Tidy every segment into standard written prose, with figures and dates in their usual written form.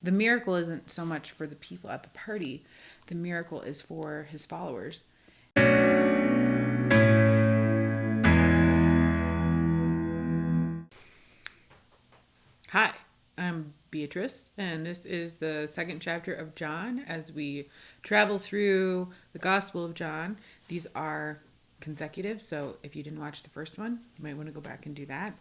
The miracle isn't so much for the people at the party, the miracle is for his followers. Hi, I'm Beatrice, and this is the second chapter of John as we travel through the Gospel of John. These are consecutive, so if you didn't watch the first one, you might want to go back and do that.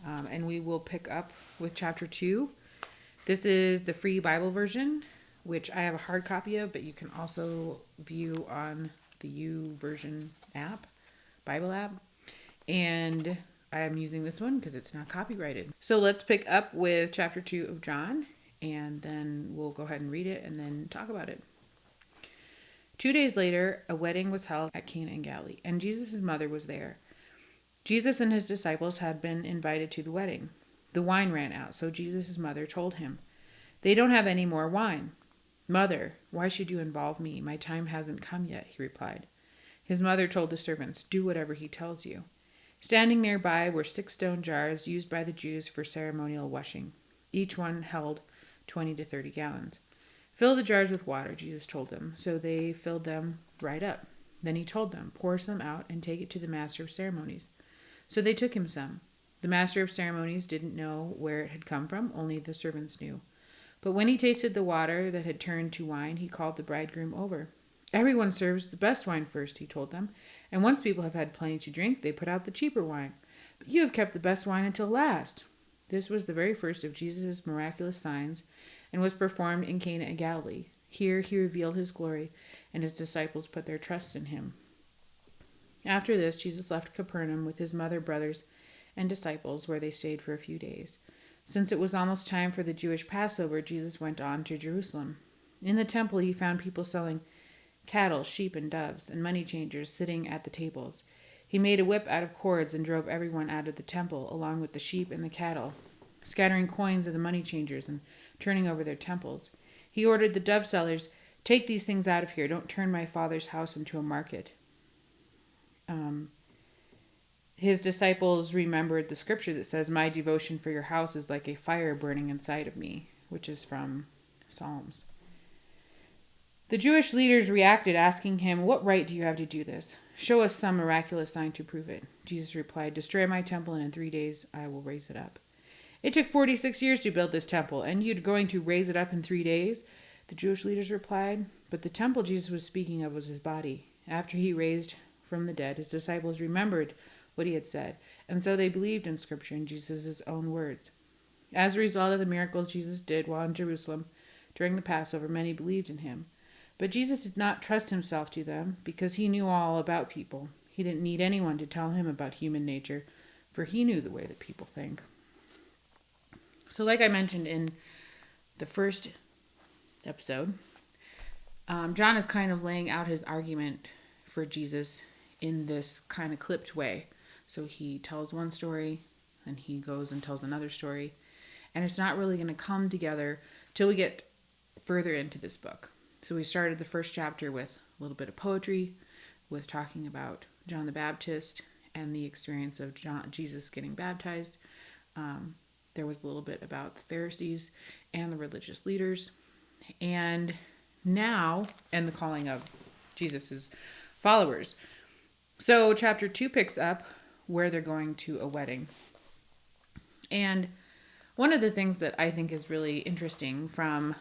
And we will pick up with chapter 2. This is the free Bible version, which I have a hard copy of, but you can also view on the YouVersion app, Bible app. And I am using this one because it's not copyrighted. So let's pick up with chapter 2 of John, and then we'll go ahead and read it and then talk about it. 2 days later, a wedding was held at Cana in Galilee, and Jesus' mother was there. Jesus and his disciples had been invited to the wedding. The wine ran out, so Jesus' mother told him, "They don't have any more wine." "Mother, why should you involve me? My time hasn't come yet," he replied. His mother told the servants, "Do whatever he tells you." Standing nearby were 6 stone jars used by the Jews for ceremonial washing. Each one held 20 to 30 gallons. "Fill the jars with water," Jesus told them. So they filled them right up. Then he told them, "Pour some out and take it to the master of ceremonies." So they took him some. The master of ceremonies didn't know where it had come from, only the servants knew. But when he tasted the water that had turned to wine, he called the bridegroom over. "Everyone serves the best wine first," he told them, "and once people have had plenty to drink, they put out the cheaper wine. But you have kept the best wine until last." This was the very first of Jesus' miraculous signs and was performed in Cana in Galilee. Here he revealed his glory, and his disciples put their trust in him. After this, Jesus left Capernaum with his mother, brothers, and disciples, where they stayed for a few days. Since it was almost time for the Jewish Passover, Jesus went on to Jerusalem. In the temple, he found people selling cattle, sheep, and doves, and money changers sitting at the tables. He made a whip out of cords and drove everyone out of the temple, along with the sheep and the cattle, scattering coins of the money changers and turning over their temples. He ordered the dove sellers, "Take these things out of here. Don't turn my Father's house into a market." His disciples remembered the scripture that says, "My devotion for your house is like a fire burning inside of me," which is from Psalms. The Jewish leaders reacted, asking him, "What right do you have to do this? Show us some miraculous sign to prove it." Jesus replied, "Destroy my temple, and in 3 days I will raise it up." "It took 46 years to build this temple, and you're going to raise it up in 3 days?" The Jewish leaders replied. But the temple Jesus was speaking of was his body. After he raised from the dead, his disciples remembered what he had said, and so they believed in Scripture and Jesus' own words. As a result of the miracles Jesus did while in Jerusalem during the Passover, many believed in him. But Jesus did not trust himself to them because he knew all about people. He didn't need anyone to tell him about human nature, for he knew the way that people think. So like I mentioned in the first episode, John is kind of laying out his argument for Jesus in this kind of clipped way. So he tells one story, then he goes and tells another story, and it's not really going to come together till we get further into this book. So we started the first chapter with a little bit of poetry, with talking about John the Baptist and the experience of Jesus getting baptized. There was a little bit about the Pharisees and the religious leaders, and now, and the calling of Jesus's followers. So chapter 2 picks up where they're going to a wedding. And one of the things that I think is really interesting from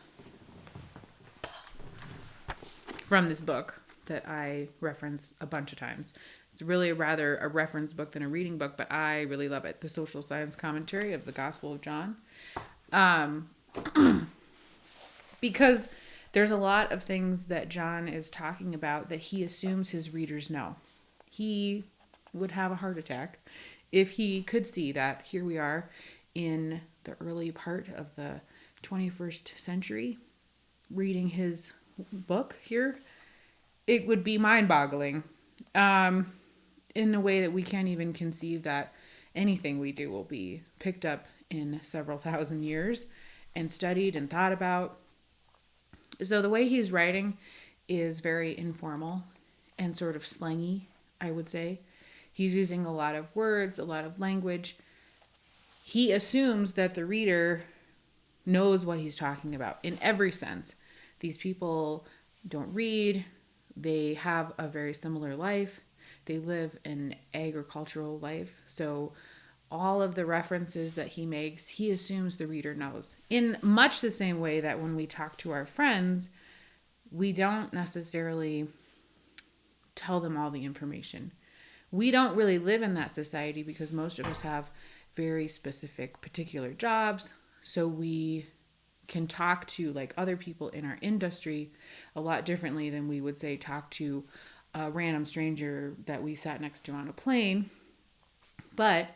this book that I reference a bunch of times. It's really rather a reference book than a reading book, but I really love it. The Social Science Commentary of the Gospel of John. Because there's a lot of things that John is talking about that he assumes his readers know. He would have a heart attack if he could see that here we are in the early part of the 21st century reading his book here. It would be mind-boggling in a way that we can't even conceive that anything we do will be picked up in several thousand years and studied and thought about. So the way he's writing is very informal and sort of slangy, I would say. He's using a lot of words, a lot of language. He assumes that the reader knows what he's talking about in every sense. These people don't read. They have a very similar life. They live an agricultural life. So all of the references that he makes, he assumes the reader knows. In much the same way that when we talk to our friends, we don't necessarily tell them all the information. We don't really live in that society because most of us have very specific, particular jobs. So we can talk to like other people in our industry a lot differently than we would say talk to a random stranger that we sat next to on a plane. But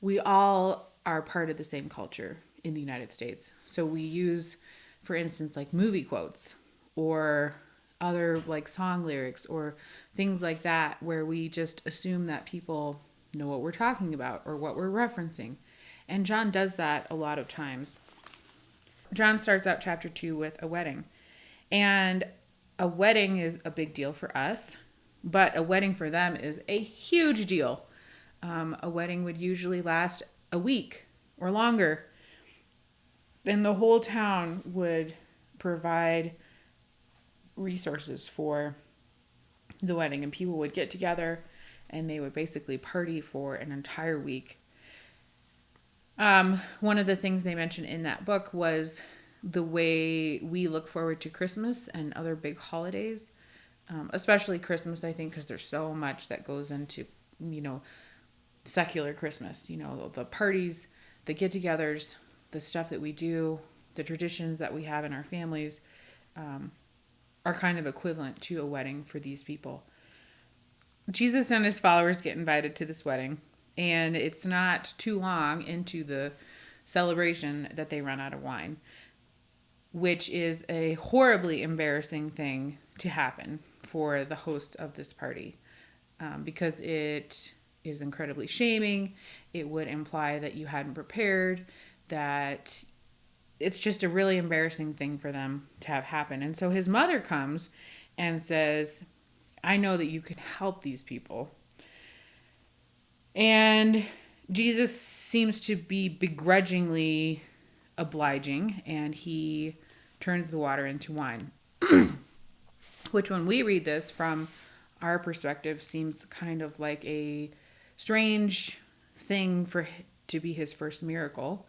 we all are part of the same culture in the United States. So we use, for instance, like movie quotes or other like song lyrics or things like that, where we just assume that people know what we're talking about or what we're referencing. And John does that a lot of times. John starts out chapter 2 with a wedding. And a wedding is a big deal for us, but a wedding for them is a huge deal. A wedding would usually last a week or longer. And the whole town would provide resources for the wedding, and people would get together and they would basically party for an entire week. One of the things they mentioned in that book was the way we look forward to Christmas and other big holidays, especially Christmas, I think, because there's so much that goes into, secular Christmas, the parties, the get-togethers, the stuff that we do, the traditions that we have in our families, are kind of equivalent to a wedding for these people. Jesus and his followers get invited to this wedding, and it's not too long into the celebration that they run out of wine, which is a horribly embarrassing thing to happen for the hosts of this party, because it is incredibly shaming. It would imply that you hadn't prepared, that it's just a really embarrassing thing for them to have happen. And so his mother comes and says, I know that you can help these people. And Jesus seems to be begrudgingly obliging, and he turns the water into wine. Which, when we read this from our perspective, seems kind of like a strange thing to be his first miracle.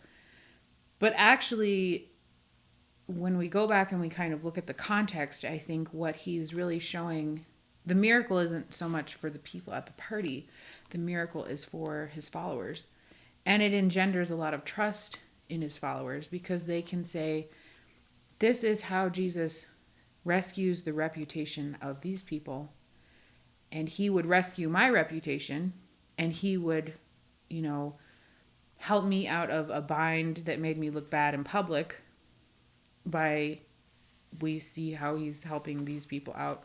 But actually, when we go back and we kind of look at the context, I think what he's really showing, the miracle isn't so much for the people at the party. The miracle is for his followers. And it engenders a lot of trust in his followers, because they can say, this is how Jesus rescues the reputation of these people. And he would rescue my reputation, and he would, help me out of a bind that made me look bad in public. We see how he's helping these people out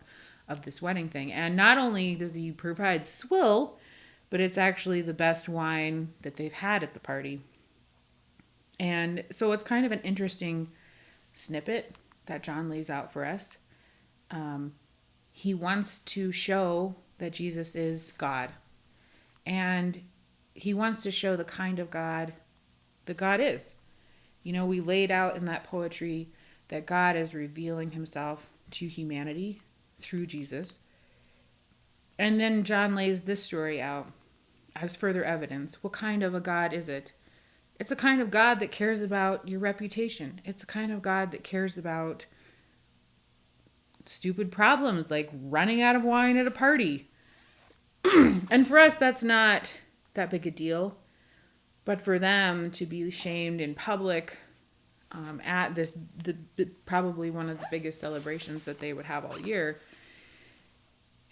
of this wedding thing. And not only does he provide swill, but it's actually the best wine that they've had at the party. And so it's kind of an interesting snippet that John lays out for us. He wants to show that Jesus is God. And he wants to show the kind of God that God is. We laid out in that poetry that God is revealing himself to humanity through Jesus. And then John lays this story out as further evidence. What kind of a God is it? It's a kind of God that cares about your reputation. It's a kind of God that cares about stupid problems like running out of wine at a party. And for us, that's not that big a deal. But for them to be shamed in public at probably one of the biggest celebrations that they would have all year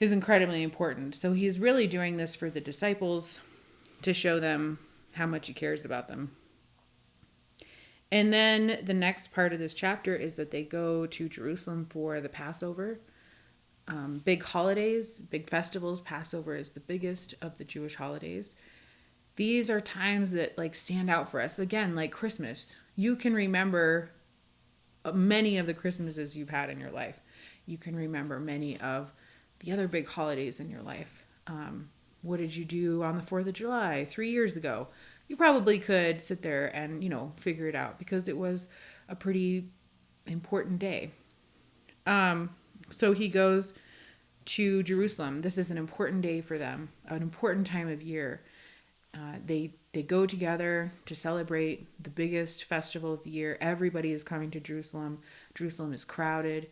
is incredibly important. So he's really doing this for the disciples to show them how much he cares about them. And then the next part of this chapter is that they go to Jerusalem for the Passover. Big holidays, big festivals. Passover is the biggest of the Jewish holidays. These are times that stand out for us. Again, like Christmas. You can remember many of the Christmases you've had in your life. You can remember many of the other big holidays in your life. What did you do on the 4th of July 3 years ago? You probably could sit there and, figure it out, because it was a pretty important day. So he goes to Jerusalem. This is an important day for them, an important time of year. They go together to celebrate the biggest festival of the year. Everybody is coming to Jerusalem. Jerusalem is crowded.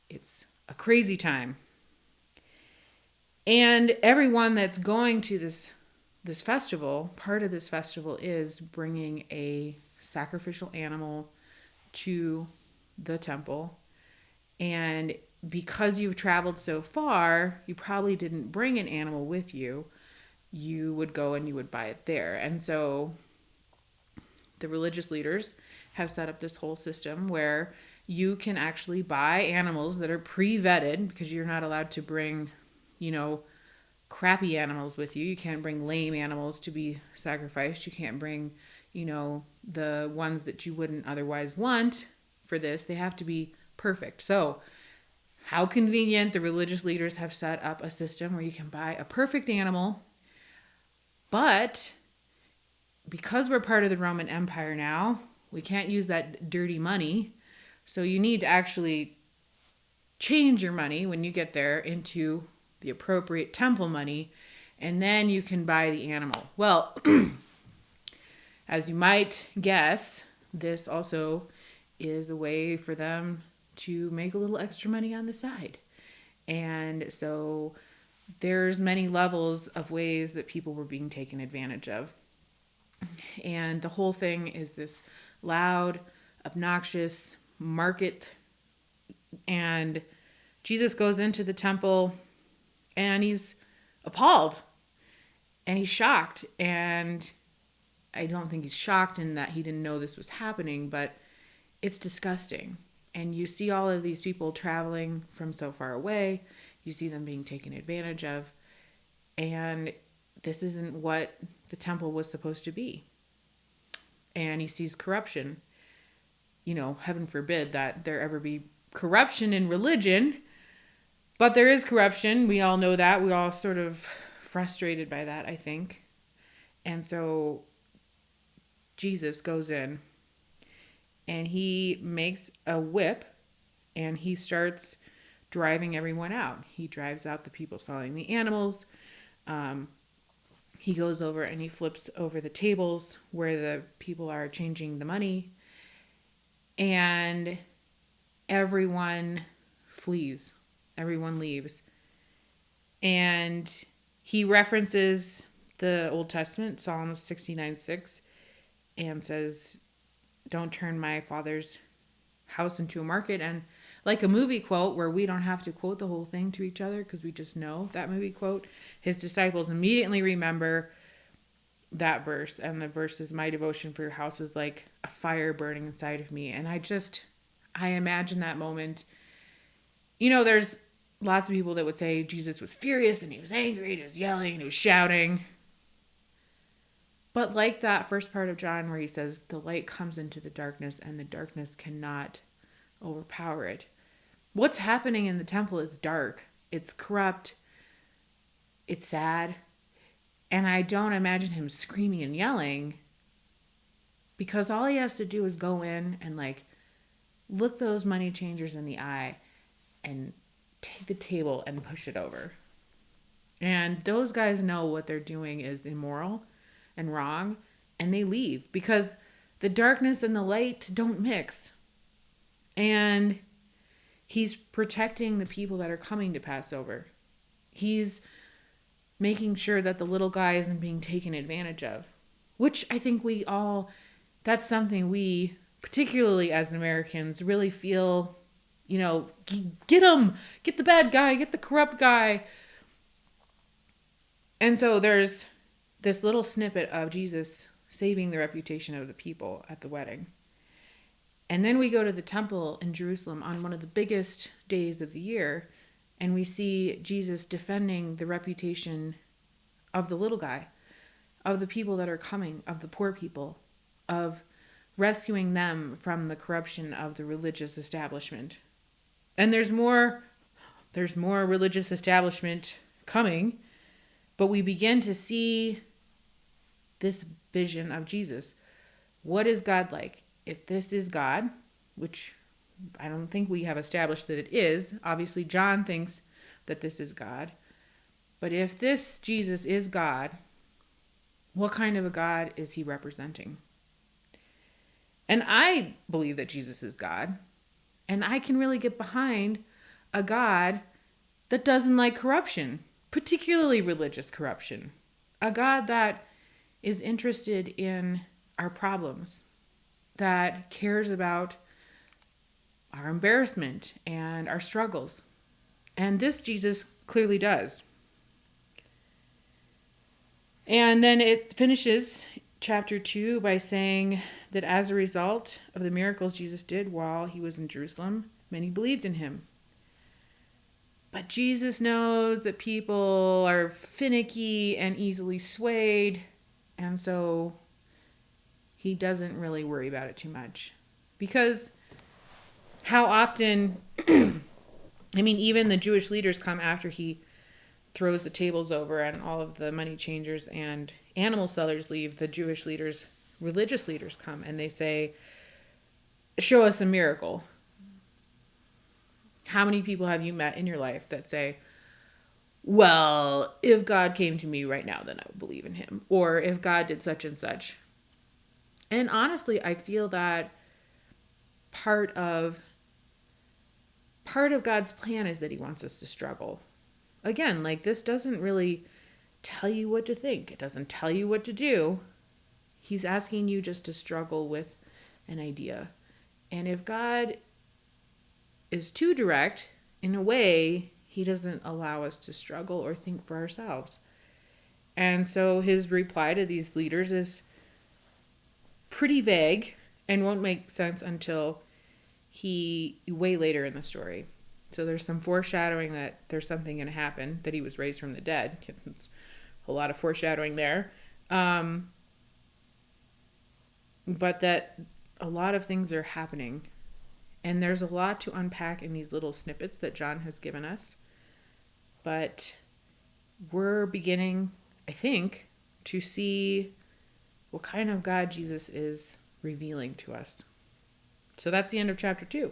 It's a crazy time. And everyone that's going to this festival, part of this festival is bringing a sacrificial animal to the temple. And because you've traveled so far, you probably didn't bring an animal with you. You would go and you would buy it there. And so the religious leaders have set up this whole system where you can actually buy animals that are pre-vetted, because you're not allowed to bring, crappy animals with you. You can't bring lame animals to be sacrificed. You can't bring, the ones that you wouldn't otherwise want for this. They have to be perfect. So how convenient. The religious leaders have set up a system where you can buy a perfect animal. But because we're part of the Roman Empire now, we can't use that dirty money. So you need to actually change your money when you get there into the appropriate temple money, and then you can buy the animal. Well, as you might guess, this also is a way for them to make a little extra money on the side. And so there's many levels of ways that people were being taken advantage of. And the whole thing is this loud, obnoxious market. And Jesus goes into the temple and he's appalled and he's shocked. And I don't think he's shocked in that he didn't know this was happening, but it's disgusting. And you see all of these people traveling from so far away. You see them being taken advantage of. And this isn't what the temple was supposed to be. And he sees corruption. Heaven forbid that there ever be corruption in religion. But there is corruption. We all know that. We're all sort of frustrated by that, I think. And so Jesus goes in and he makes a whip and he starts driving everyone out. He drives out the people selling the animals. He goes over and he flips over the tables where the people are changing the money. And everyone flees. Everyone leaves. And he references the Old Testament, Psalm 69:6, and says, "Don't turn my Father's house into a market." And like a movie quote where we don't have to quote the whole thing to each other because we just know that movie quote, his disciples immediately remember that verse. And the verse is, "My devotion for your house is like a fire burning inside of me." And I imagine that moment. There's lots of people that would say Jesus was furious and he was angry and he was yelling and he was shouting. But like that first part of John where he says the light comes into the darkness and the darkness cannot overpower it. What's happening in the temple is dark. It's corrupt. It's sad. And I don't imagine him screaming and yelling, because all he has to do is go in and look those money changers in the eye and take the table and push it over. And those guys know what they're doing is immoral and wrong, and they leave because the darkness and the light don't mix. And he's protecting the people that are coming to Passover. He's making sure that the little guy isn't being taken advantage of, which I think that's something we, particularly as Americans, really feel, get him, get the bad guy, get the corrupt guy. And so there's this little snippet of Jesus saving the reputation of the people at the wedding. And then we go to the temple in Jerusalem on one of the biggest days of the year, and we see Jesus defending the reputation of the little guy, of the people that are coming, of the poor people, of rescuing them from the corruption of the religious establishment. And there's more religious establishment coming, but we begin to see this vision of Jesus. What is God like? If this is God, which I don't think we have established that it is. Obviously, John thinks that this is God. But if this Jesus is God, what kind of a God is he representing? And I believe that Jesus is God. And I can really get behind a God that doesn't like corruption, particularly religious corruption. A God that is interested in our problems, that cares about our embarrassment and our struggles. And this Jesus clearly does. And then it finishes chapter 2 by saying that as a result of the miracles Jesus did while he was in Jerusalem, many believed in him. But Jesus knows that people are finicky and easily swayed, and so he doesn't really worry about it too much. Because how often, even the Jewish leaders come after he throws the tables over and all of the money changers and animal sellers leave, the Jewish leaders, religious leaders come and they say, show us a miracle. How many people have you met in your life that say, well, if God came to me right now, then I would believe in him. Or if God did such and such. And honestly, I feel that part of God's plan is that he wants us to struggle. Again, like, this doesn't really tell you what to think. It doesn't tell you what to do. He's asking you just to struggle with an idea. And if God is too direct, in a way, he doesn't allow us to struggle or think for ourselves. And so his reply to these leaders is pretty vague and won't make sense until way later in the story. So there's some foreshadowing that there's something going to happen, that he was raised from the dead. It's a lot of foreshadowing there. But that a lot of things are happening. And there's a lot to unpack in these little snippets that John has given us. But we're beginning, I think, to see what kind of God Jesus is revealing to us. So that's the end of chapter 2.